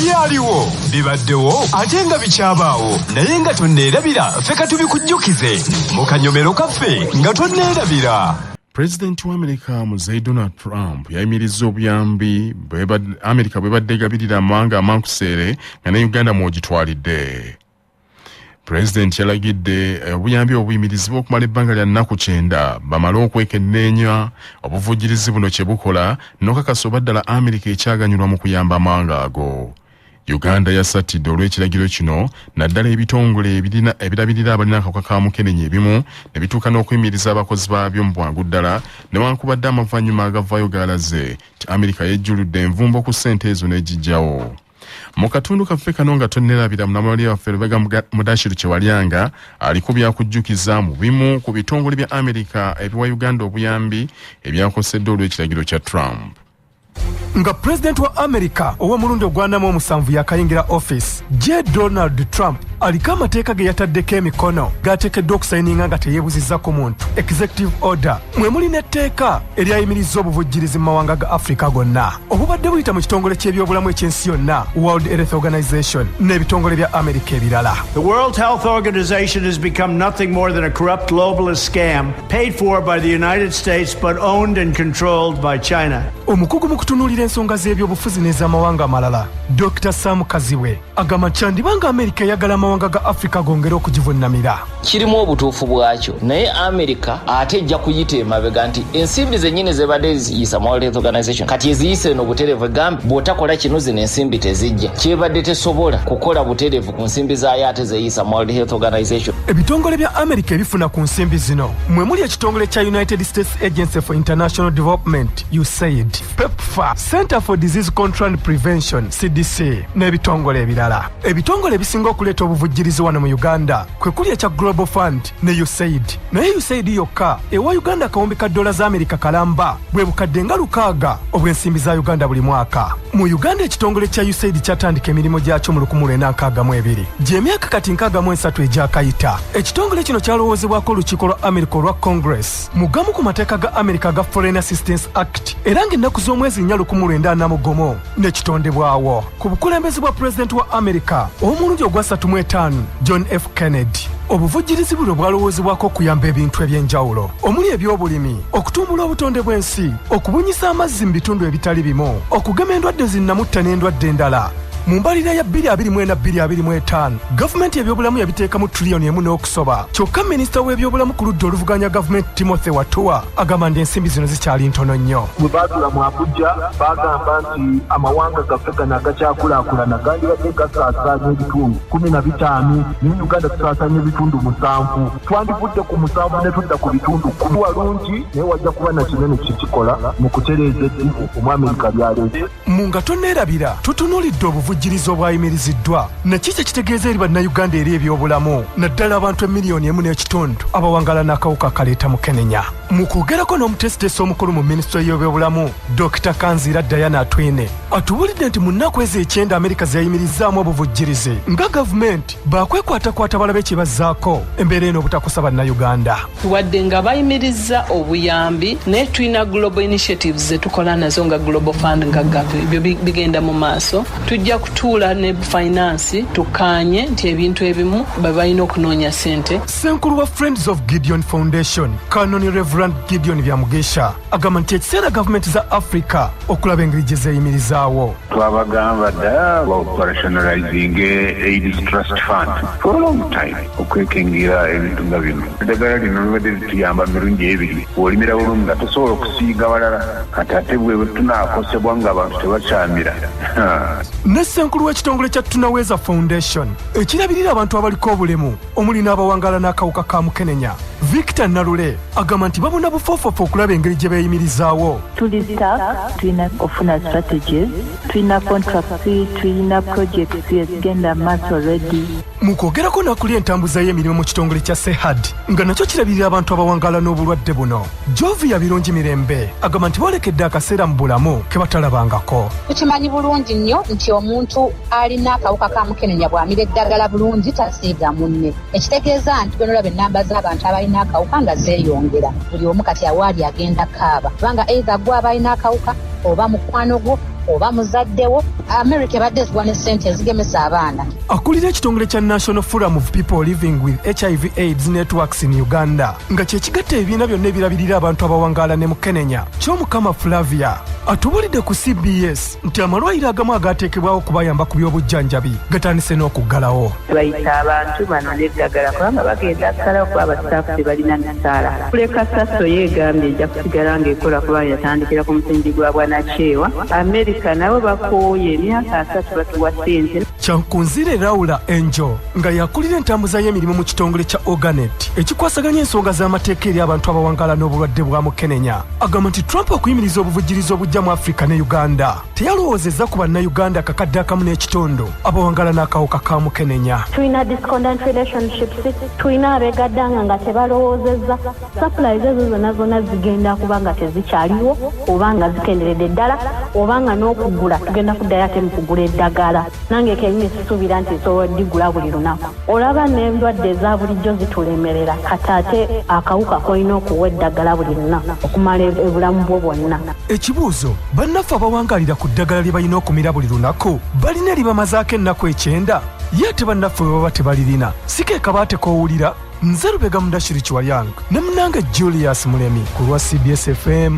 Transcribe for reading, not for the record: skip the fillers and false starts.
byaliwo bibaddewo ate nga bikyabaawo naye nga tonneerabira ffe katubikujjukize mu kanyomero kaffe nga tonneerabira. Pulezidenti wa Amerika muzeeyi Donald Trump yayimirizza obuyambi Amerika bwebadde egabirira amawanga amankuseere nga ne Uganda mw'ogitwalidde. Pulezidenti yalagidde obuyambi obuyimirizibwa okumala ebbanga lya nnaku 9 bamale okwekenneenya obuvujjirizi buno kye bukola n'okakasa oba ddala Amerika ekyaganyulwa mu kuyamba amawanga ago. Uganda yasattidde olw'ekiragiro kino naddala ebitongole ebirabirira abalina akawuka ka mukenenya ebimu ne bituuka n'okuyimiriza abakozi baabyo mu bwangu ddala newankubadde amavannyuma agavaayo gaalaze nti Amerika yejjuludde envumbo ku ssente ezo n'egijjawo. Mu katundu kaffe kano nga tonnerabira munamawulire waffe Lubega Mudashiru Kyewalyanga ali ku byakujjukiza mu bimu ku bitongole bya Amerika ebiwa Uganda obuyambi ebyakosedde olw'ekiragiro kya Trump. Nga President wa America ow'omulundi ogwanamu omusanvu yakayingira office, Donald Trump aliko amateeka ge yataddeko emikono gateekeddwa okusayininga nga teyeebuzizza ku muntu executive order mwe muli n'etteeka eryayimirizza obuvujjirizi mu mawanga ga Africa gonna obubadde buyita mu kitongole ky'ebyobulamu eky'ensi yonna World Health Organization n'ebitongole bya America ebirala. The World Health Organization has become nothing more than a corrupt globalist scam paid for by the United States but owned and controlled by China. Omukugu mu kutunuulira ensonga z'ebyobufuzi n'ez'amawanga amalala Dr. Sam Kaziwe agamba kyandibanga America eyagala amawanga ga Africa gongera okugivunnamira. Kirimu obutuufu bwakyo naye America ate ejja kuyita emabega nti ensimbi zennyini zebadde ziyisa World Health Organization kati eziyise n'obutereevu egambe bw'otakola kino zino ensimbi tezijja kyebadde tesobola kukola butereevu ku nsimbi zaayo ate zeyisa World Health Organization. Ebitongole bya America ebifuna ku nsimbi zino mwe muli ekitongole kya United States Agency for International Development USAID, PEPFAR, Center for Disease Control and Prevention CDC n'ebitongole ebirala. Ebitongole ebisinga okuleeta obuvujjirizi wano mu Uganda kwe kuli ekya Global Fund ne USAID. Naye USAID yokka ewa Uganda akawumbi ka dola za Amerika kalamba bwe bukadde nga 600 obw'ensimbi za Uganda buli mwaka. Mu Uganda ekitongole kya USAID kyatandika emirimu gyakyo mu 1962 gy'emyaka kati 63 egyakayita. Ekitongole kino kyalowoozebwako olukiiko lwa Amerika olwa Congress mu gamu ku mateeka ga Amerika ga Foreign Assistance Act era ng'ennaku z'omwezi 1945 n'ekitondebwawo ku bukulembeze bwa President wa Amerika omulundi ogwa 35 John F. Kennedy. Obuvujjirizi buno bwalowoozebwako okuyamba ebintu eby'enjawulo omuli ebyobulimi, okutumbula obutonde bw'ensi, okubunyisa amazzi mu bitundu ebitali bimu, okugema endwadde zinnamutta n'endwadde endala. Mu mbalira ya 2024-2025 gavumenti ebyobulamu yabiteekamu triliyoni 1 n'okusoba. Kyokka minisita w'ebyobulamu ku ludda oluvuganya gavumenti Timothy Watuwa agamba nti ensimbi zino zikyali ntono nnyo. Bwe baatula mu Abuja bagamba nti amawanga gaffe gano agakyakulaakulana gandibadde gasaasaanya ebitundu 15 naye Uganda tusaasaanya ebitundu 7. Twandivudde ku 7 ne tudda ku bitundu 10 walungi naye wajja kuba na kinene kikikola mu kutereeza eddibu Omwamerika byaleese. Mu nga tonneerabira tutunuulidde obuvujjirizi obwayimiriziddwa nakiki ekitegeeza eri bannayuganda eri ebyobulamu naddala abantu 1.5 abawangala n'akawuka akaleeta mukenenya. Mu kwogerako n'omutesitesi omukulu mu minisitule y'ebyobulamu Dr. Kanziira Diana Atwine atubuulidde nti mu nnaku ezo 9 Amerika zeyayimirizzaamu obuvujjirizi nga gavumenti baakwekwatakwata balabe kye bazzaako embeera eno obutakosa bannayuganda. Wadde nga bayimirizza obuyambi naye tulina global initiatives zetukola nazo nga Global Fund nga gavu ebyo bigenda mu maaso. Tujja kutuula ne finance tukanye nti ebintu ebimu babalina okunoonya ssente. Ssenkulu wa Friends of Gideon Foundation Canon Reverend Gideon Byamugesha agamba nti ekiseera gavumenti za Africa okulaba engeri gye zeeyimirizaawo. Twabagamba dda operationalizing AIDS Trust Fund for a long time okwekengira ebintu nga bino. Eddagala lino libadde lituyamba mirundi ebiri olimira bulungi nga tosobola okusiiga balala kati ate bwe tunaakosebwa ng'abantu tebakyamira. Ne ssenkulu w'ekitongole kya Tunaweeza Foundation ekirabirira abantu abaliko obulemu omuli n'abawangala n'akawuka ka mukenenya Victor Nalule agamba nti babona bufoofofu okulaba engeri gye beeyimirizaawo. Tuli staff, tulina okufuna strategies, tulina contracts, tulina projects ezigenda maaso already. Mu kwogerako n'akuli entambuza y'emirimu mu kitongole kya SEHAD nga nakyo kirabirira abantu abawangala n'obulwadde buno Jovia Birungi Mirembe agamba nti bolekedde akaseera mu bulamu ke batalabangako. Tukimanyi bulungi nnyo nti omuntu alina akawuka ka mukenenya bw'amira eddagala bulungi tasiiga munne. Ekitegeeza nti bwe nolaba ennamba z'abantu abalina akawuka nga zeeyongera. Buli omu kati awaali agenda kaaba kubanga either gwe aba alina akawuka oba mukwano gwo oba muzaddewo. America ebadde etuwa ne ssente ezigemesa abaana. Akulira ekitongole kya National Forum of People Living with HIV AIDS Networks in Uganda nga kye kigatta ebibiina byonna ebirabirira abantu abawangaala ne Mukenenya. Kyomukama Flavia atubulidde ku CBS nti amalwaliro agamu agaateekebwawo okubayamba ku by'obujjanjabi gatandise n'okuggalawo. Bayita abantu bano n'eddagala kubanga bagenda kusalawo kuba abasitaafu tebalina misaala. Kuleka Sasso yeegambye ejja kusigala ng'ekola kuba yatandikira ku musingi gwa Bwanakyewa. Amerika nabo bakooye emyaka 3 batuwa ssente. Kyankunzire Laura Angel nga yakulira entambuza y'emirimu mu kitongole kya Organet ekikwasaganya ensonga z'amateeka eri abantu abawangaala n'obulwadde bwa Mukenenya. Agamba nti Trump okuyimiriza obuvujjirizi obujja mu Afrika ne Uganda teyalowoozezza ku bannayuganda akakadde akamu n'ekitondo abawangaala n'akawuka ka Mukenenya. Tulina discordant relationships, tulina abeegaddanga nga tebalowoozezza. Supplies ezo zonna zigenda kuba nga tezikyaliwo oba nga zikenderedde ddala oba nga n'okugula tugenda kuddayo ate mu kugula eddagala. Nange kenyini sisuubira nti nsobola digula buli lunaku. Olaba n'endwadde eza bulijjo zitulemerera kati ate akawuka kolina okuwa eddagala buli lunaku okumala obulamu bwo bwonna. Ekibuuzo, bannaffe abawangaalira ku ddagala lye balina okumira buli lunaku balina libamazaako ennaku 9? Ye ate bannaffe bwe baba tebalirina sikeeka baatekoowulira. Nze Lubega Mudashiri Kiwayang ne munnange Julius Mulemi ku lwa CBS FM.